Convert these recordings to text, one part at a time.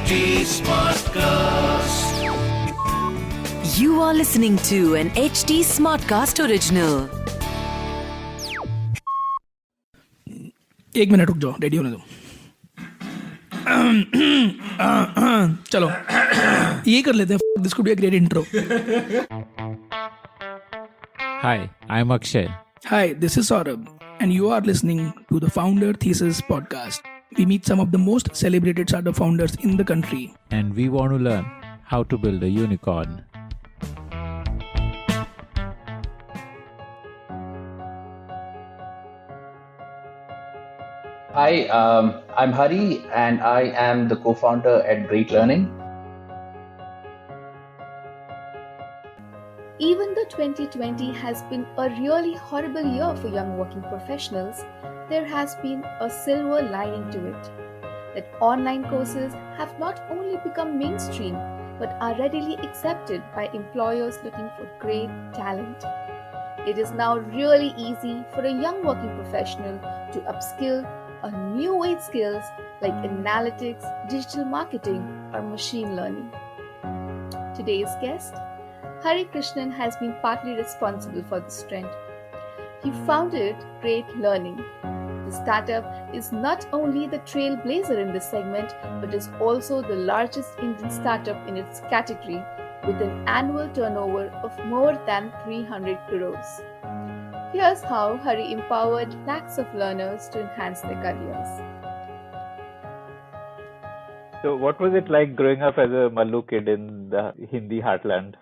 HT Smartcast. You are listening to an HT Smartcast original. एक minute रुक जाओ, ready होने दो. चलो ये कर लेते हैं. This could be a great intro. Hi, I'm Akshay. Hi, this is Saurabh, and you are listening to the Founder Thesis podcast. We meet some of the most celebrated startup founders in the country. And we want to learn how to build a unicorn. Hi, I'm Hari and I am the co-founder at Great Learning. Even though 2020 has been a really horrible year for young working professionals, there has been a silver lining to it. That online courses have not only become mainstream but are readily accepted by employers looking for great talent. It is now really easy for a young working professional to upskill on new age skills like analytics, digital marketing, or machine learning. Today's guest, Hari Krishnan, has been partly responsible for this trend. He founded Great Learning. The startup is not only the trailblazer in this segment, but is also the largest Indian startup in its category, with an annual turnover of more than 300 crores. Here's how Hari empowered lakhs of learners to enhance their careers. So what was it like growing up as a Mallu kid in the Hindi heartland?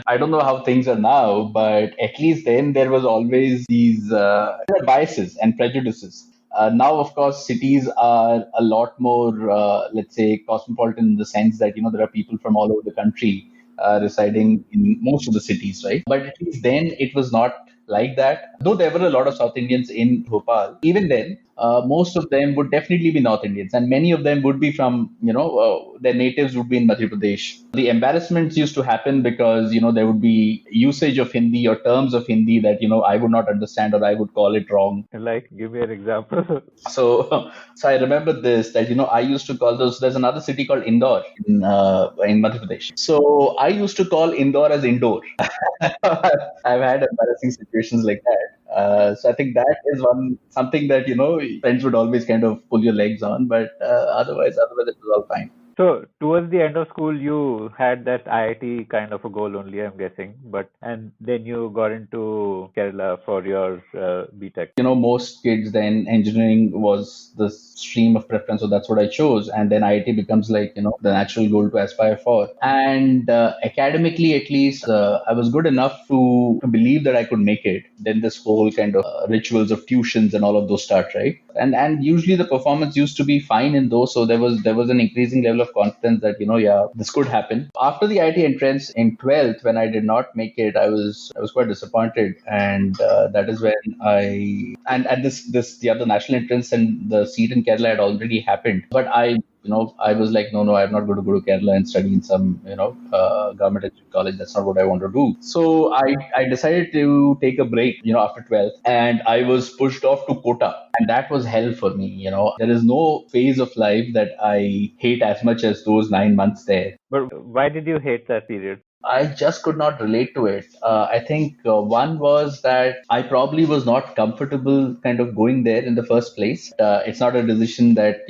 I don't know how things are now, but at least then there was always these biases and prejudices. Now, of course, cities are a lot more, let's say, cosmopolitan in the sense that, there are people from all over the country residing in most of the cities, right? But at least then it was not like that. Though there were a lot of South Indians in Bhopal, even then, most of them would definitely be North Indians, and many of them would be from, their natives would be in Madhya Pradesh. The embarrassments used to happen because, there would be usage of Hindi or terms of Hindi that, I would not understand or I would call it wrong. Like, give me an example. So I remember this, that, I used to call those, there's another city called Indore in Madhya Pradesh. So I used to call Indore as Indore. I've had embarrassing situations like that. So I think that is something that, friends would always kind of pull your legs on, but otherwise it was all fine. So towards the end of school, you had that IIT kind of a goal only, I'm guessing. And then you got into Kerala for your BTech. Most kids then engineering was the stream of preference, so that's what I chose. And then IIT becomes like, the natural goal to aspire for. And academically, at least, I was good enough to believe that I could make it. Then this whole kind of rituals of tuitions and all of those start, right? And usually the performance used to be fine in those. So there was an increasing level of confidence that, this could happen. After the IIT entrance in 12th, when I did not make it, I was quite disappointed. And that is when the other national entrance and the seat in Kerala had already happened. But I was like, no, I'm not going to go to Kerala and study in some, government engineering college. That's not what I want to do. So I decided to take a break, after 12th, and I was pushed off to Kota. And that was hell for me. There is no phase of life that I hate as much as those 9 months there. But why did you hate that period? I just could not relate to it. I think one was that I probably was not comfortable kind of going there in the first place. It's not a decision that,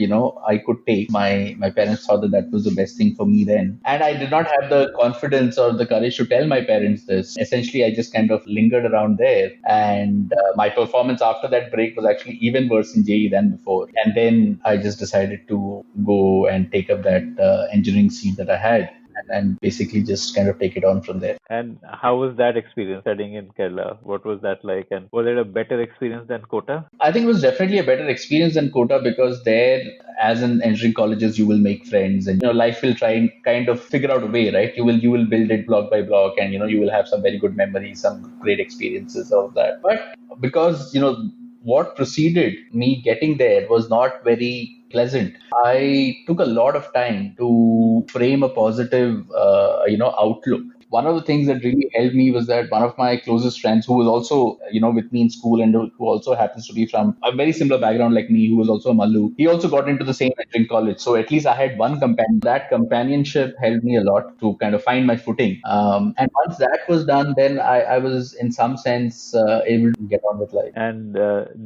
I could take. My parents thought that was the best thing for me then. And I did not have the confidence or the courage to tell my parents this. Essentially, I just kind of lingered around there. And my performance after that break was actually even worse in JEE than before. And then I just decided to go and take up that engineering seat that I had. And basically just kind of take it on from there. And how was that experience studying in Kerala? What was that like? And was it a better experience than Kota? I think it was definitely a better experience than Kota because there, as in engineering colleges, you will make friends and life will try and kind of figure out a way, right? You will build it block by block and you will have some very good memories, some great experiences of that. But because what preceded me getting there was not very pleasant. I took a lot of time to frame a positive, outlook. one of the things that really helped me was that one of my closest friends, who was also, with me in school and who also happens to be from a very similar background like me, who was also a Mallu, he also got into the same engineering college. So at least I had one companion. That companionship helped me a lot to kind of find my footing. And once that was done, then I was in some sense able to get on with life. And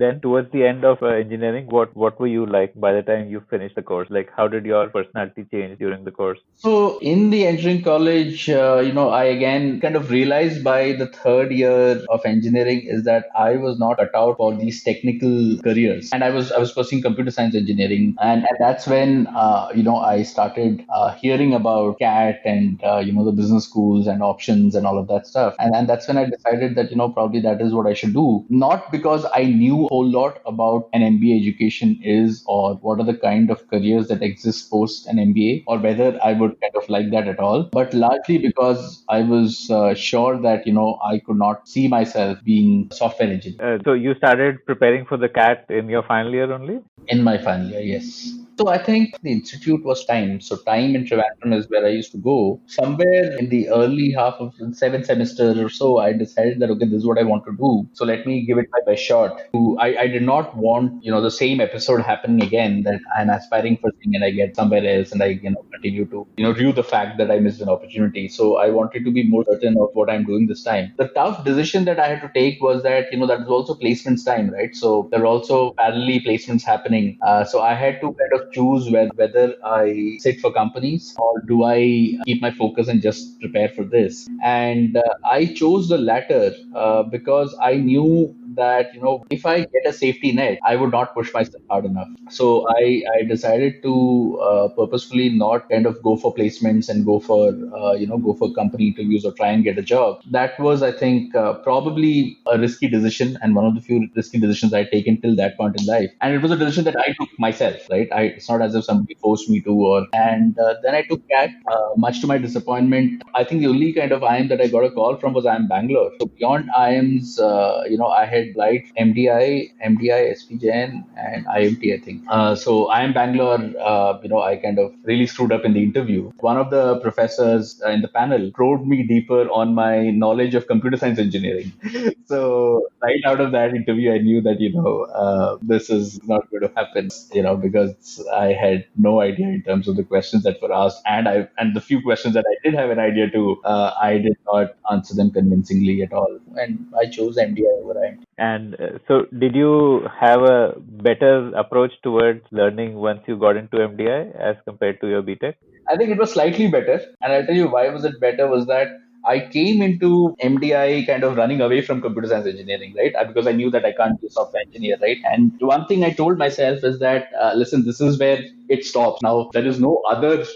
then towards the end of engineering, what were you like by the time you finished the course? Like, how did your personality change during the course? So in the engineering college, I again kind of realized by the third year of engineering is that I was not cut out for these technical careers, and I was pursuing computer science engineering, and that's when I started hearing about CAT and the business schools and options and all of that stuff, and that's when I decided that probably that is what I should do. Not because I knew a whole lot about an MBA education is, or what are the kind of careers that exist post an MBA, or whether I would kind of like that at all, but largely because I was sure that I could not see myself being a software engineer. So you started preparing for the CAT in your final year only? In my final year, yes. So I think the institute was Time. So Time in Trivandrum is where I used to go. Somewhere in the early half of the seventh semester or so, I decided that, okay, this is what I want to do. So let me give it my best shot. I did not want, the same episode happening again, that I'm aspiring for something and I get somewhere else and I, continue to, rue the fact that I missed an opportunity. So I wanted to be more certain of what I'm doing this time. The tough decision that I had to take was that, that was also placements time, right? So there were also parallelly placements happening. So I had to kind of choose whether I sit for companies or do I keep my focus and just prepare for this. And I chose the latter because I knew that if I get a safety net, I would not push myself hard enough. So I decided to purposefully not kind of go for placements and go for company interviews or try and get a job. That was, I think, probably a risky decision, and one of the few risky decisions I'd taken till that point in life. And it was a decision that I took myself, right? It's not as if somebody forced me to. And then I took CAT. Much to my disappointment, I think the only kind of IIM that I got a call from was IIM Bangalore. So beyond IIMs, I had applied MDI, SPJN, and IMT, I think. So IIM Bangalore, I kind of really screwed up in the interview. One of the professors in the panel probed me deeper on my knowledge of computer science engineering. So right out of that interview, I knew that, this is not going to happen, because I had no idea in terms of the questions that were asked. And the few questions that I did have an idea to, I did not answer them convincingly at all. And I chose MDI over IMT. And so did you have a better approach towards learning once you got into MDI as compared to your BTech? I think it was slightly better. And I'll tell you why was it better was that I came into MDI kind of running away from computer science engineering, right? Because I knew that I can't be a software engineer, right? And one thing I told myself is that, listen, this is where it stops. Now, there is no other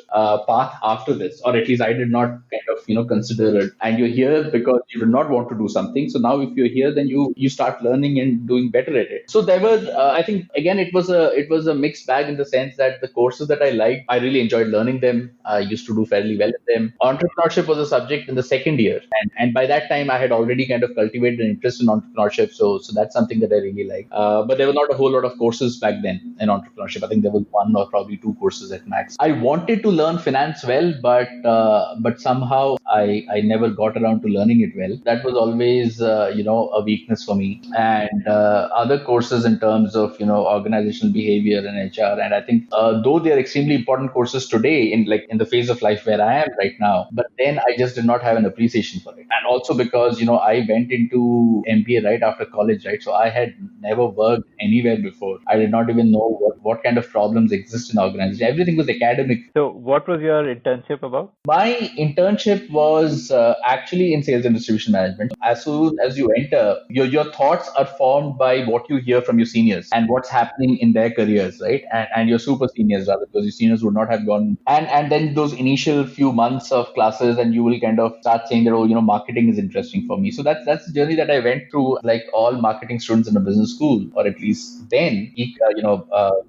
path after this, or at least I did not kind of, consider it. And you're here because you did not want to do something. So now if you're here, then you start learning and doing better at it. So there were, I think, again, it was a mixed bag in the sense that the courses that I liked, I really enjoyed learning them. I used to do fairly well in them. Entrepreneurship was a subject in the second year. And by that time, I had already kind of cultivated an interest in entrepreneurship. So that's something that I really like. But there were not a whole lot of courses back then in entrepreneurship. I think there was one or probably two courses at max. I wanted to learn finance well, but somehow I never got around to learning it well. That was always, a weakness for me. And other courses in terms of, organizational behavior and HR. And I think though they are extremely important courses today in the phase of life where I am right now, but then I just did not have an appreciation for it. And also because, I went into MBA right after college, right? So I had never worked anywhere before. I did not even know what kind of problems exist in organizations. Everything was academic. So what was your internship about? My internship was actually in sales and distribution management. As soon as you enter, your thoughts are formed by what you hear from your seniors and what's happening in their careers, right? And your super seniors rather, because your seniors would not have gone. And then those initial few months of classes, and you will kind of start saying that, marketing is interesting for me. So that's the journey that I went through, like all marketing students in a business school, or at least then,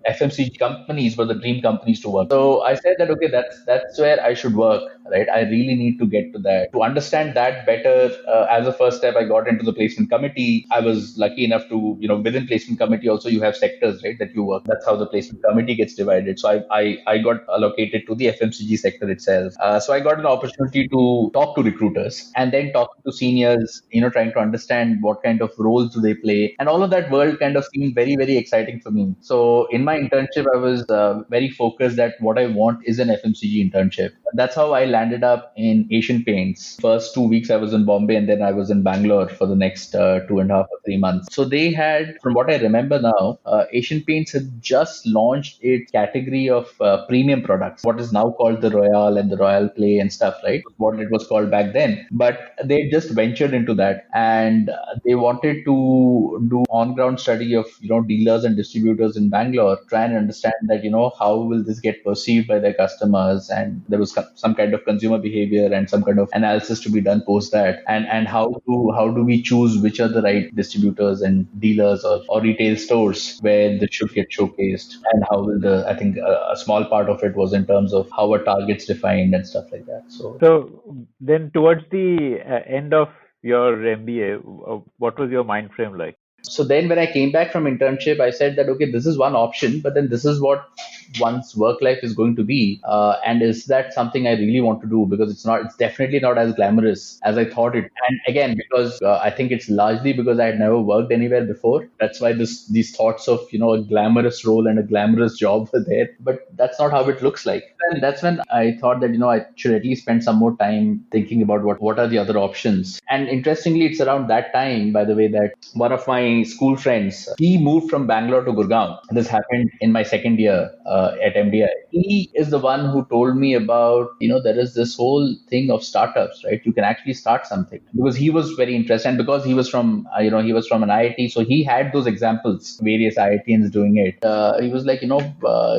FMCG companies were the dream companies to work. So I said that, okay, that's where I should work, right? I really need to get get to that. To understand that better, as a first step, I got into the placement committee. I was lucky enough to, within placement committee also you have sectors, right, that you work. That's how the placement committee gets divided. So I got allocated to the FMCG sector itself. So I got an opportunity to talk to recruiters and then talk to seniors, trying to understand what kind of roles do they play. And all of that world kind of seemed very, very exciting for me. So in my internship, I was very focused that what I want is an FMCG internship. That's how I landed up in Asian Paints. First 2 weeks I was in Bombay and then I was in Bangalore for the next 2.5 or 3 months. So they had, from what I remember now, Asian Paints had just launched its category of premium products, what is now called the Royale and the Royal Play and stuff, right? What it was called back then. But they just ventured into that and they wanted to do on-ground study of, dealers and distributors in Bangalore, try and understand that, how will this get perceived by their customers? And there was some kind of consumer behavior and some kind of analysis to be done post that. And how do we choose which are the right distributors and dealers or retail stores where this should get showcased, and how will I think a small part of it was in terms of how a target's defined and stuff like that. So then towards the end of your MBA, what was your mind frame like? So then when I came back from internship, I said that, okay, this is one option, but then this is what one's work life is going to be. And is that something I really want to do? Because it's definitely not as glamorous as I thought it. And again, because I think it's largely because I had never worked anywhere before. That's why these thoughts of, a glamorous role and a glamorous job were there. But that's not how it looks like. And that's when I thought that, I should at least spend some more time thinking about what are the other options. And interestingly, it's around that time, by the way, that one of my school friends, he moved from Bangalore to Gurgaon. This happened in my second year at MDI. He is the one who told me about, there is this whole thing of startups, right? You can actually start something, because he was very interested, and because he was from, he was from an IIT, so he had those examples, various IITians doing it. He was like,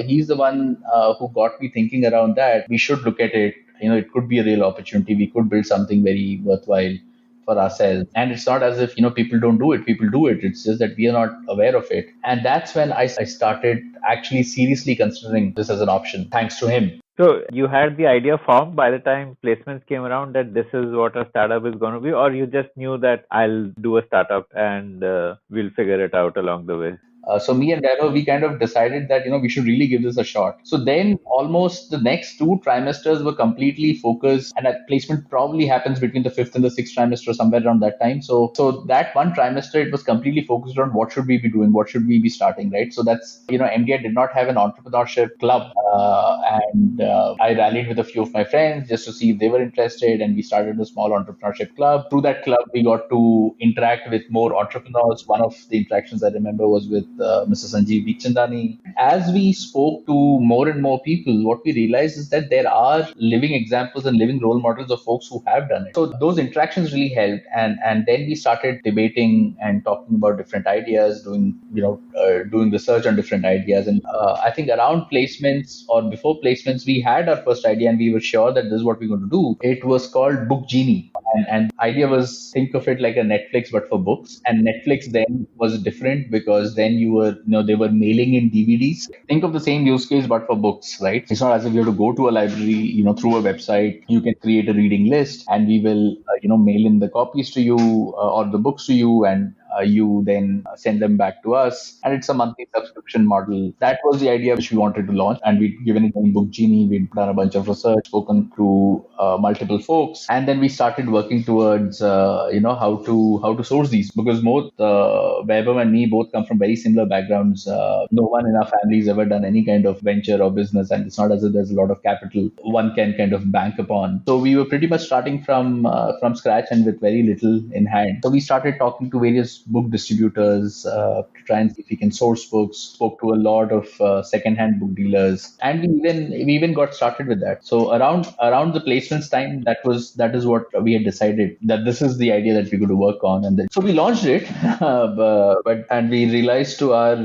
he's the one who got me thinking around that. We should look at it. It could be a real opportunity. We could build something very worthwhile for ourselves. And it's not as if, people don't do it. People do it. It's just that we are not aware of it. And that's when I started actually seriously considering this as an option, thanks to him. So you had the idea formed by the time placements came around that this is what a startup is going to be, or you just knew that I'll do a startup and we'll figure it out along the way? So me and Vaibhav, we kind of decided that, we should really give this a shot. So then almost the next 2 trimesters were completely focused, and that placement probably happens between the 5th and the 6th trimester, somewhere around that time. So that one trimester, it was completely focused on what should we be doing? What should we be starting, right? So that's, MDI did not have an entrepreneurship club. And I rallied with a few of my friends just to see if they were interested. And we started a small entrepreneurship club. Through that club, we got to interact with more entrepreneurs. One of the interactions I remember was with Mr. Sanjeev Bikhchandani. As we spoke to more and more people, what we realized is that there are living examples and living role models of folks who have done it. So those interactions really helped. And then we started debating and talking about different ideas, doing research on different ideas. And I think around placements or before placements, we had our first idea and we were sure that this is what we're going to do. It was called Book Genie. And the idea was, think of it like a Netflix, but for books. And Netflix then was different because then they were mailing in DVDs. Think of the same use case, but for books, right? It's not as if you have to go to a library, through a website. You can create a reading list and we will, mail in the copies to you or the books to you, and you then send them back to us. And it's a monthly subscription model. That was the idea which we wanted to launch. And we'd given it name Book Genie. We'd done a bunch of research, spoken to multiple folks. And then we started working towards, how to source these. Because both Vaibhav and me both come from very similar backgrounds. No one in our family has ever done any kind of venture or business. And it's not as if there's a lot of capital one can kind of bank upon. So we were pretty much starting from scratch and with very little in hand. So we started talking to various book distributors to try and see if we can source books, spoke to a lot of second-hand book dealers, and we even got started with that. So around the placements time, that is what we had decided, that this is the idea that we're going to work on. And then so we launched it, and we realized to our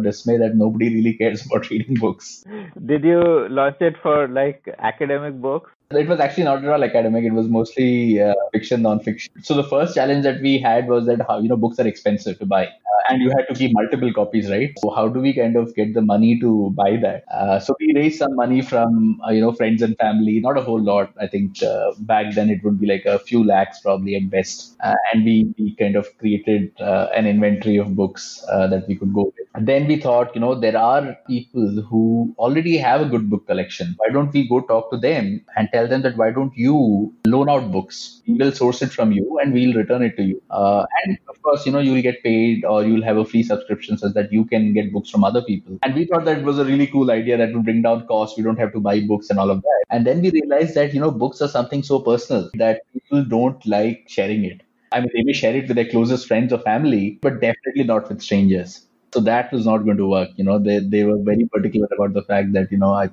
dismay that nobody really cares about reading books. Did you launch it for like academic books? It was actually not at all academic. It was mostly fiction, non-fiction. So the first challenge that we had was that how books are expensive to buy, and you had to keep multiple copies, right? So how do we kind of get the money to buy that? So we raised some money from friends and family, not a whole lot. I think back then it would be like a few lakhs probably at best, and we kind of created an inventory of books that we could go with. And then we thought, there are people who already have a good book collection. Why don't we go talk to them and tell them that why don't you loan out books? We will source it from you and we'll return it to you. And of course, you will get paid or you'll have a free subscription so that you can get books from other people. And we thought that it was a really cool idea that would bring down costs. We don't have to buy books and all of that. And then we realized that, books are something so personal that people don't like sharing it. I mean, they may share it with their closest friends or family, but definitely not with strangers. So that was not going to work. They were very particular about the fact that,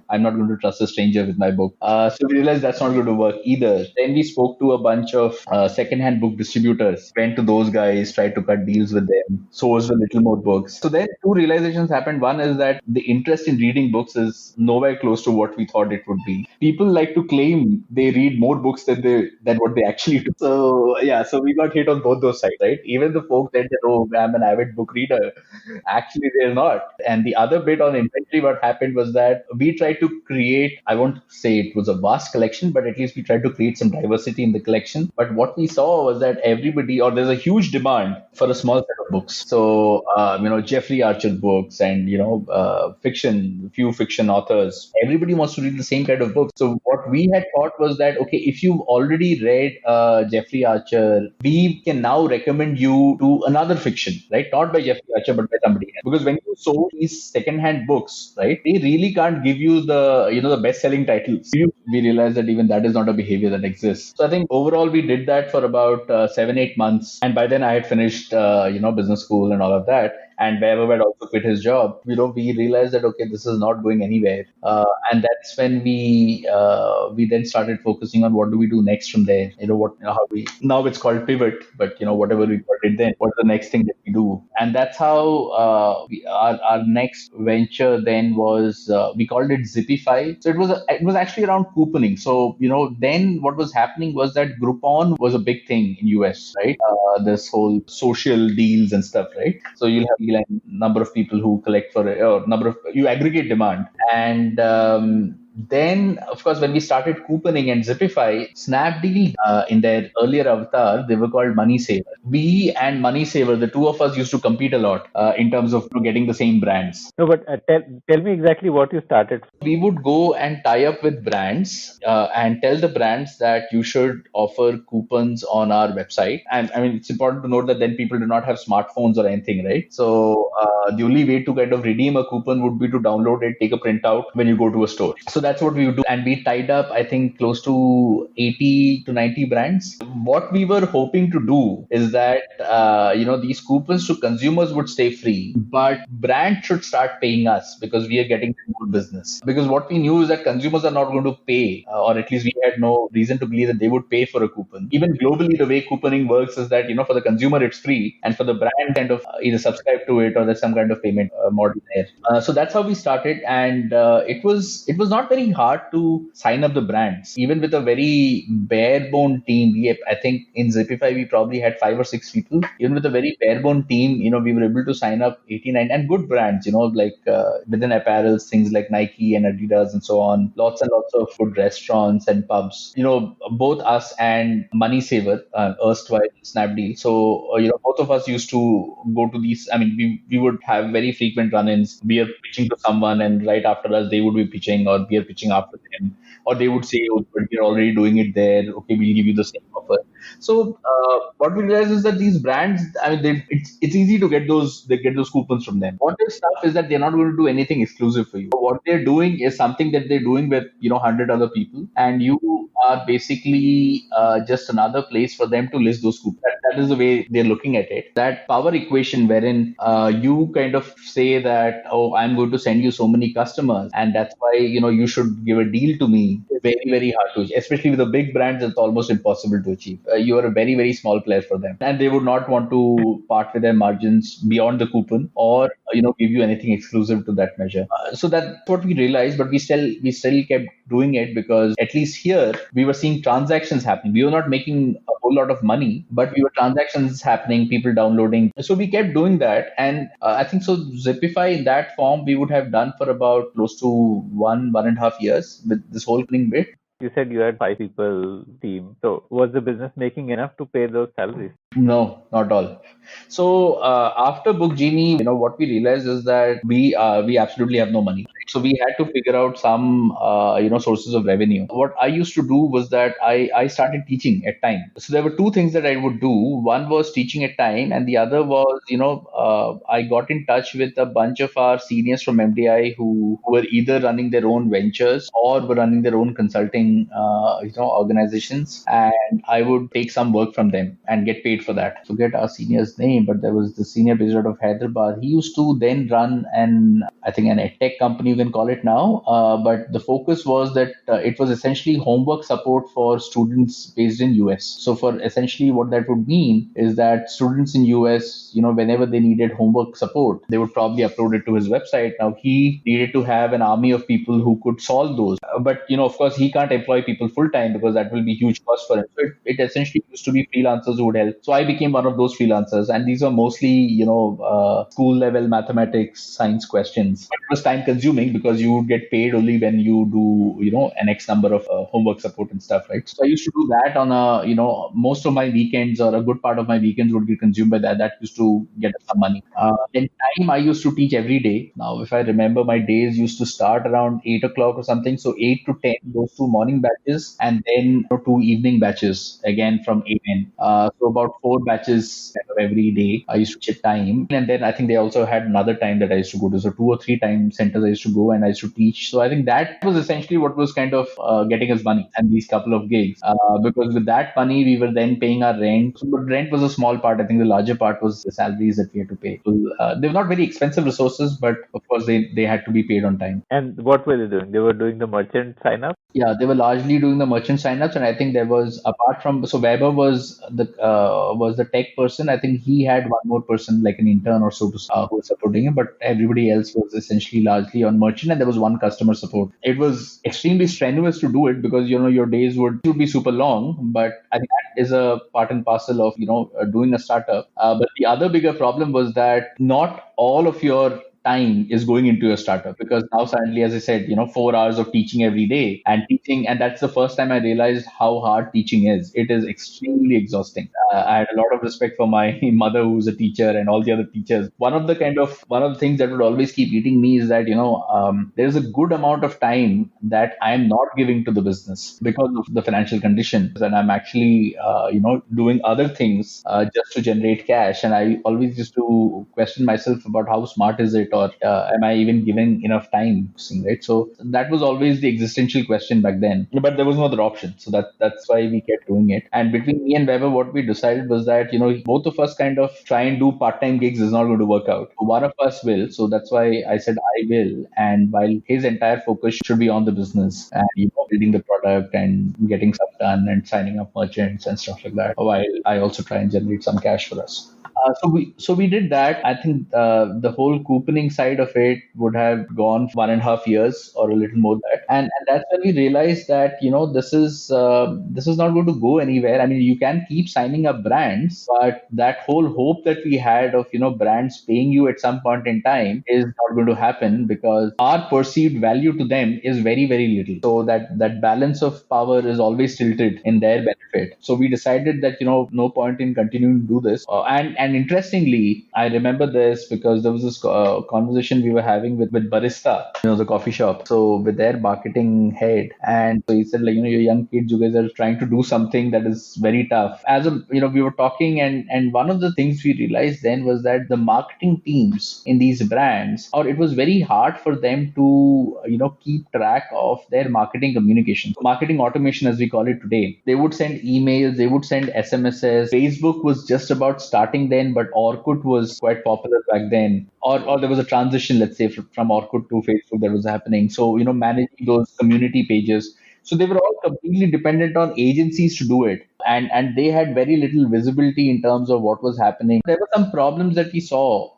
I'm not going to trust a stranger with my book. So we realized that's not going to work either. Then we spoke to a bunch of secondhand book distributors, went to those guys, tried to cut deals with them, sourced a little more books. So then two realizations happened. One is that the interest in reading books is nowhere close to what we thought it would be. People like to claim they read more books than what they actually do. So yeah, so we got hit on both those sides, right? Even the folks that said, oh, I'm an avid book reader. Actually, they're not. And the other bit on inventory, what happened was that we tried to create, I won't say it was a vast collection, but at least we tried to create some diversity in the collection. But what we saw was that there's a huge demand for a small set of books. So, Jeffrey Archer books and, fiction, few fiction authors, everybody wants to read the same kind of books. So what we had thought was that, okay, if you've already read Jeffrey Archer, we can now recommend you to another fiction, right? Not by Jeffrey Archer, but by somebody else. Because when you sold these second-hand books, right, they really can't give you the best-selling titles. We realized that even that is not a behavior that exists. So I think overall we did that for about 7-8 months, and by then I had finished business school and all of that. And Vaibhav had also quit his job. We realized that, okay, this is not going anywhere. And that's when we then started focusing on what do we do next from there. Now it's called pivot, but whatever we called it then, what's the next thing that we do? And that's how our next venture then was, we called it Zipify. So it was actually around couponing. So, then what was happening was that Groupon was a big thing in US, right? This whole social deals and stuff, right? So you'll have a number of people who collect for you aggregate demand. And then, of course, when we started couponing and Zipify, Snapdeal, in their earlier avatar, they were called Money Saver. We and Money Saver, the two of us used to compete a lot in terms of getting the same brands. No, but tell me exactly what you started. We would go and tie up with brands and tell the brands that you should offer coupons on our website. And I mean, it's important to note that then people do not have smartphones or anything, right? So the only way to kind of redeem a coupon would be to download it, take a printout when you go to a store. So that's what we would do. And we tied up, I think, close to 80 to 90 brands. What we were hoping to do is that, these coupons to consumers would stay free, but brands should start paying us because we are getting more business. Because what we knew is that consumers are not going to pay, or at least we had no reason to believe that they would pay for a coupon. Even globally, the way couponing works is that, for the consumer, it's free. And for the brand, kind of either subscribe to it or there's some kind of payment model there. So that's how we started. And it was not very hard to sign up the brands. Even with a very bare bone team, I think in Zipify, we probably had 5 or 6 people. Even with a very bare bone team, we were able to sign up 89 and good brands, like within apparel, things like Nike and Adidas and so on. Lots and lots of food restaurants and pubs. Both us and Money Saver, erstwhile Snapdeal. So, both of us used to go to these. I mean, we would have very frequent run-ins. We are pitching to someone, and right after us, they would be pitching, or we are pitching after them, or they would say, "Oh, but we're already doing it there. Okay, we'll give you the same offer." So what we realized is that these brands, I mean, it's easy to get those coupons from them. What is tough is that they're not going to do anything exclusive for you. What they're doing is something that they're doing with 100 other people, and you are basically just another place for them to list those coupons. that is the way they're looking at it. That power equation wherein you kind of say that, oh, I'm going to send you so many customers, and that's why you should give a deal to me. Very, very hard to achieve, especially with the big brands. It's almost impossible to achieve. You are a very, very small player for them, and they would not want to part with their margins beyond the coupon, or give you anything exclusive to that measure. So that's what we realized, but we still kept doing it because at least here we were seeing transactions happening. We were not making a whole lot of money, but we were transactions happening, people downloading. So we kept doing that, and I think so. Zipify in that form we would have done for about close to 1.5 years with this whole thing bit. You said you had 5 people team. So was the business making enough to pay those salaries? No, not all. So after Book Genie, what we realized is that we absolutely have no money. So we had to figure out some sources of revenue. What I used to do was that I started teaching at time. So there were two things that I would do. One was teaching at time, and the other was I got in touch with a bunch of our seniors from MDI who were either running their own ventures or were running their own consulting organizations, and I would take some work from them and get paid for that. Forget our senior's name, but there was the senior based out of Hyderabad. He used to then run an edtech company, you can call it now. But the focus was that it was essentially homework support for students based in US. So for essentially what that would mean is that students in US, whenever they needed homework support, they would probably upload it to his website. Now he needed to have an army of people who could solve those. But of course, he can't employ people full time because that will be huge cost for him. So it essentially used to be freelancers who would help. So I became one of those freelancers, and these are mostly, school level mathematics, science questions. But it was time consuming because you would get paid only when you do, an X number of homework support and stuff, right? So I used to do that on most of my weekends, or a good part of my weekends would be consumed by that. That used to get us some money. Then time I used to teach every day. Now, if I remember, my days used to start around 8 o'clock or something. So 8 to 10, those two morning batches, and then two evening batches again from 8 in. So about 4 batches every day. I used to check time. And then I think they also had another time that I used to go to. So 2 or 3 time centers I used to go and I used to teach. So I think that was essentially what was kind of getting us money and these couple of gigs. Because with that money, we were then paying our rent. So, but rent was a small part. I think the larger part was the salaries that we had to pay. So, they were not very expensive resources, but of course they had to be paid on time. And what were they doing? They were doing the merchant sign up? Yeah, they were largely doing the merchant signups, and I think there was, apart from, so Weber was the tech person. I think he had one more person, like an intern or so, who was supporting him, but everybody else was essentially largely on merchant, and there was one customer support. It was extremely strenuous to do it because your days would be super long, but I think that is a part and parcel of doing a startup. But the other bigger problem was that not all of your time is going into your startup, because now suddenly, as I said, 4 hours of teaching every day and teaching. And that's the first time I realized how hard teaching is. It is extremely exhausting. I had a lot of respect for my mother, who's a teacher, and all the other teachers. One of the things that would always keep eating me is that, there's a good amount of time that I'm not giving to the business because of the financial conditions. And I'm actually, doing other things just to generate cash. And I always used to question myself about how smart is it, or am I even giving enough time, right? So that was always the existential question back then, but there was no other option. So that's why we kept doing it. And between me and Weber, what we decided was that, both of us kind of try and do part-time gigs is not going to work out. One of us will. So that's why I said I will. And while his entire focus should be on the business and, building the product and getting stuff done and signing up merchants and stuff like that, while I also try and generate some cash for us. So we did that. I think the whole couponing side of it would have gone 1.5 years or a little more than that, and that's when we realized that this is not going to go anywhere. I mean, you can keep signing up brands, but that whole hope that we had of brands paying you at some point in time is not going to happen, because our perceived value to them is very, very little. So that balance of power is always tilted in their benefit. So we decided that no point in continuing to do this, and And interestingly, I remember this because there was this conversation we were having with Barista, the coffee shop. So with their marketing head, and so he said, like, you're young kids, you guys are trying to do something that is very tough. As a, we were talking, and one of the things we realized then was that the marketing teams in these brands, or it was very hard for them to, keep track of their marketing communication, marketing automation, as we call it today. They would send emails, they would send SMSs. Facebook was just about starting then, but Orkut was quite popular back then. Or there was a transition, let's say, from Orkut to Facebook that was happening. So, managing those community pages. So they were all completely dependent on agencies to do it. And they had very little visibility in terms of what was happening. There were some problems that we saw,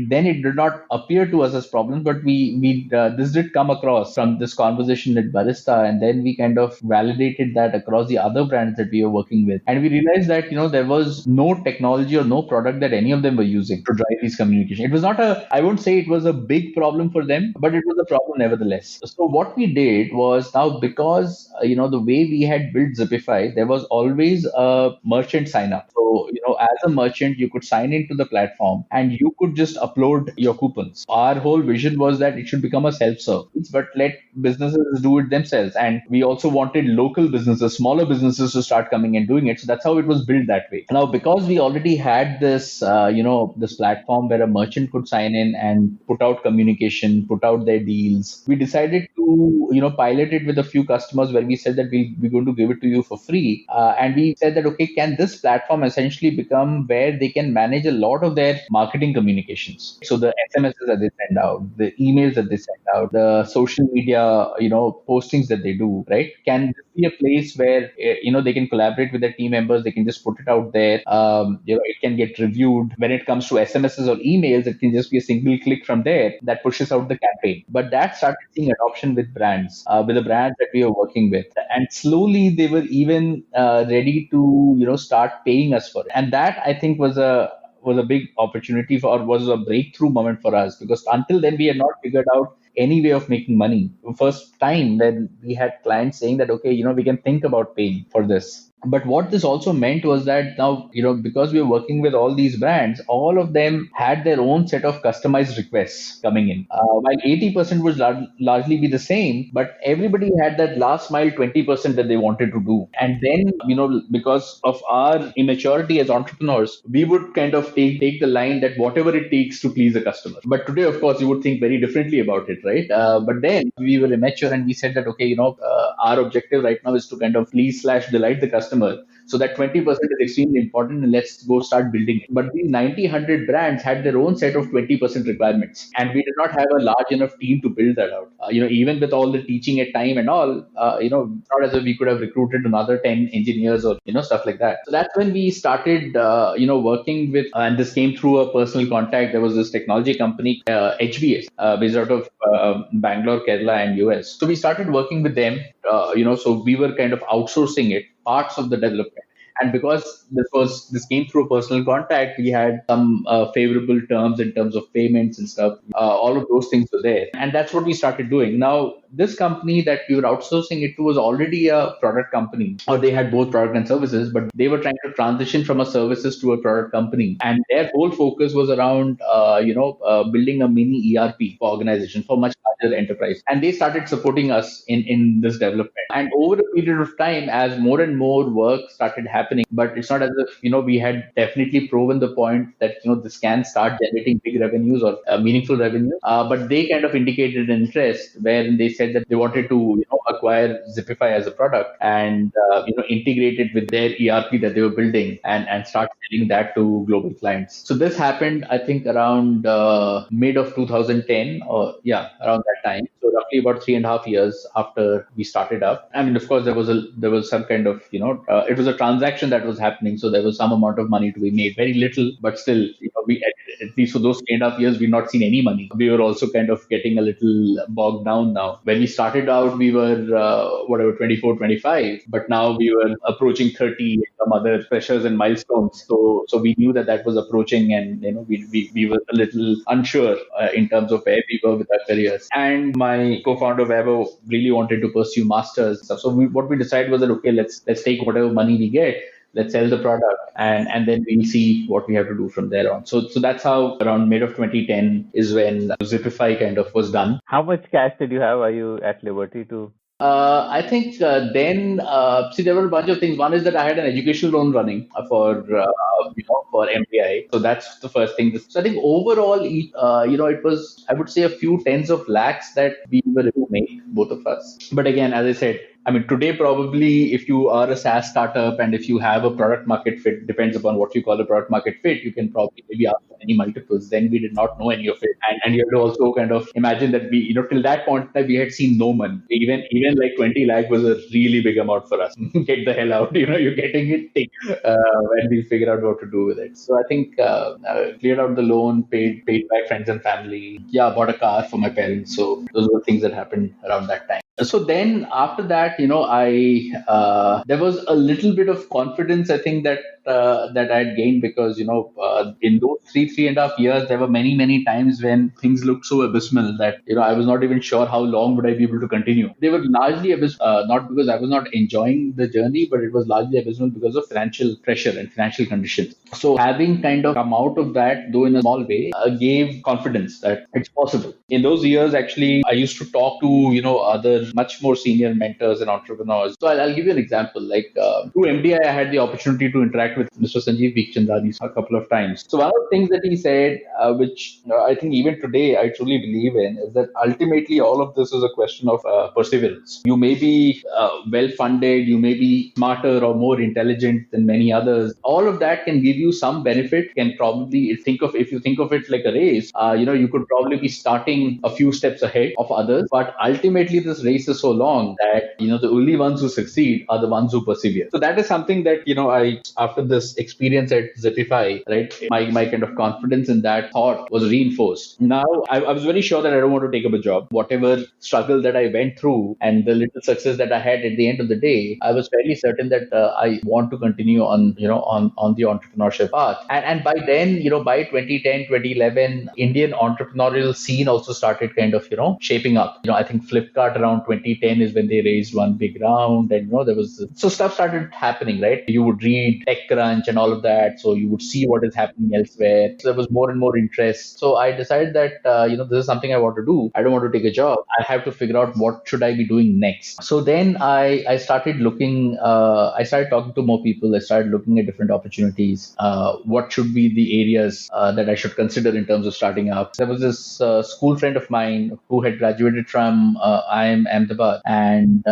then it did not appear to us as problems, but this did come across from this conversation at Barista, and then we kind of validated that across the other brands that we were working with. And we realized that, there was no technology or no product that any of them were using to drive these communication. It was not I won't say it was a big problem for them, but it was a problem nevertheless. So what we did was, now because, the way we had built Zipify, there was always a merchant sign up. So, as a merchant, you could sign into the platform and you could just upload your coupons. Our whole vision was that it should become a self-serve, but let businesses do it themselves. And we also wanted local businesses, smaller businesses to start coming and doing it. So that's how it was built that way. Now, because we already had this, this platform where a merchant could sign in and put out communication, put out their deals, we decided to, pilot it with a few customers where we said that we're going to give it to you for free. And we said that, okay, can this platform essentially become where they can manage a lot of their marketing communications? So the SMSs that they send out, the emails that they send out, the social media, postings that they do, right? Can this be a place where, they can collaborate with their team members? They can just put it out there. It can get reviewed. When it comes to SMSs or emails, it can just be a single click from there that pushes out the campaign. But that started seeing adoption with brands, with the brands that we were working with. And slowly they were even ready to, start paying us for it. And that, I think, was a big opportunity was a breakthrough moment for us, because until then we had not figured out any way of making money. First time when we had clients saying that, okay, we can think about paying for this. But what this also meant was that now, because we were working with all these brands, all of them had their own set of customized requests coming in. While 80% would largely be the same, but everybody had that last mile 20% that they wanted to do. And then, because of our immaturity as entrepreneurs, we would kind of take the line that whatever it takes to please the customer. But today, of course, you would think very differently about it, right? But then we were immature and we said that, okay, our objective right now is to kind of please/delight the customer. So that 20% is extremely important, and let's go start building it. But these 90-100 brands had their own set of 20% requirements, and we did not have a large enough team to build that out. Even with all the teaching at time and all, not as if we could have recruited another 10 engineers or, stuff like that. So that's when we started, working with, and this came through a personal contact. There was this technology company, HBS, based out of Bangalore, Kerala, and US. So we started working with them, so we were kind of outsourcing it, parts of the development. And because this came through a personal contact, we had some favorable terms in terms of payments and stuff. All of those things were there. And that's what we started doing. Now, this company that we were outsourcing it to was already a product company, or they had both product and services, but they were trying to transition from a services to a product company. And their whole focus was around, building a mini ERP for organization for much larger enterprise. And they started supporting us in this development. And over a period of time, as more and more work started happening, but it's not as if, we had definitely proven the point that, this can start generating big revenues or meaningful revenue. But they kind of indicated an interest where they said that they wanted to acquire Zipify as a product and integrate it with their ERP that they were building and start selling that to global clients. So this happened, I think, around mid of 2010 or around that time. So roughly about 3.5 years after we started up. I mean, of course, there was some kind of it was a transaction that was happening, so there was some amount of money to be made, very little, but still, we at least for those 3.5 years we've not seen any money. We were also kind of getting a little bogged down now. When we started out, we were 24, 25, but now we were approaching 30 and some other pressures and milestones. So we knew that was approaching, and we were a little unsure in terms of where we were with our careers. And my co-founder Vaibhav really wanted to pursue masters. So what we decided was that, okay, let's take whatever money we get, let's sell the product, and then we'll see what we have to do from there on. So that's how around mid of 2010 is when Zipify kind of was done. How much cash did you have? Are you at liberty to? I think then, see, there were a bunch of things. One is that I had an educational loan running for MBI. So that's the first thing. So I think overall, it was, I would say, a few tens of lakhs that we were able to make, both of us. But again, as I said, I mean, today probably if you are a SaaS startup and if you have a product market fit, depends upon what you call a product market fit, you can probably maybe ask for any multiples. Then we did not know any of it. And you have to also kind of imagine that we, till that point in time, we had seen no money. Even like 20 lakh was a really big amount for us. Get the hell out, you're getting it when we figure out what to do with it. So I think cleared out the loan, paid back friends and family. Yeah, bought a car for my parents. So those were things that happened around that time. So then after that, I there was a little bit of confidence, I think, that I had gained because, in those 3.5 years, there were many times when things looked so abysmal that, I was not even sure how long would I be able to continue. They were largely abysmal, not because I was not enjoying the journey, but it was largely abysmal because of financial pressure and financial conditions. So having kind of come out of that, though in a small way, gave confidence that it's possible. In those years, actually, I used to talk to, other much more senior mentors and entrepreneurs. So I'll give you an example. Like through MDI, I had the opportunity to interact with Mr. Sanjeev Bikhchandani a couple of times. So one of the things that he said, which I think even today I truly believe in, is that ultimately all of this is a question of perseverance. You may be well-funded, you may be smarter or more intelligent than many others. All of that can give you some benefit. Can probably if you think of it like a race, you could probably be starting a few steps ahead of others. But ultimately, this race is so long that the only ones who succeed are the ones who persevere. So that is something that I, after this experience at Zipify, right, my kind of confidence in that thought was reinforced. Now I was very sure that I don't want to take up a job. Whatever struggle that I went through and the little success that I had at the end of the day, I was fairly certain that I want to continue on the entrepreneurship path. And by then, by 2010, 2011, Indian entrepreneurial scene also started kind of shaping up. I think Flipkart around 2010 is when they raised one big round, and there was so stuff started happening, right? You would read TechCrunch and all of that, so you would see what is happening elsewhere. So there was more and more interest. So I decided that this is something I want to do. I don't want to take a job. I have to figure out what should I be doing next. So then I started looking. I started talking to more people. I started looking at different opportunities. What should be the areas that I should consider in terms of starting up? There was this school friend of mine who had graduated from IIM Ahmedabad, and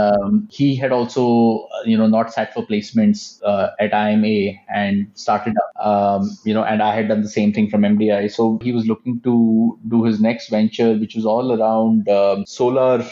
he had also not sat for placements at IMA and started up. And I had done the same thing from MDI. So he was looking to do his next venture, which was all around solar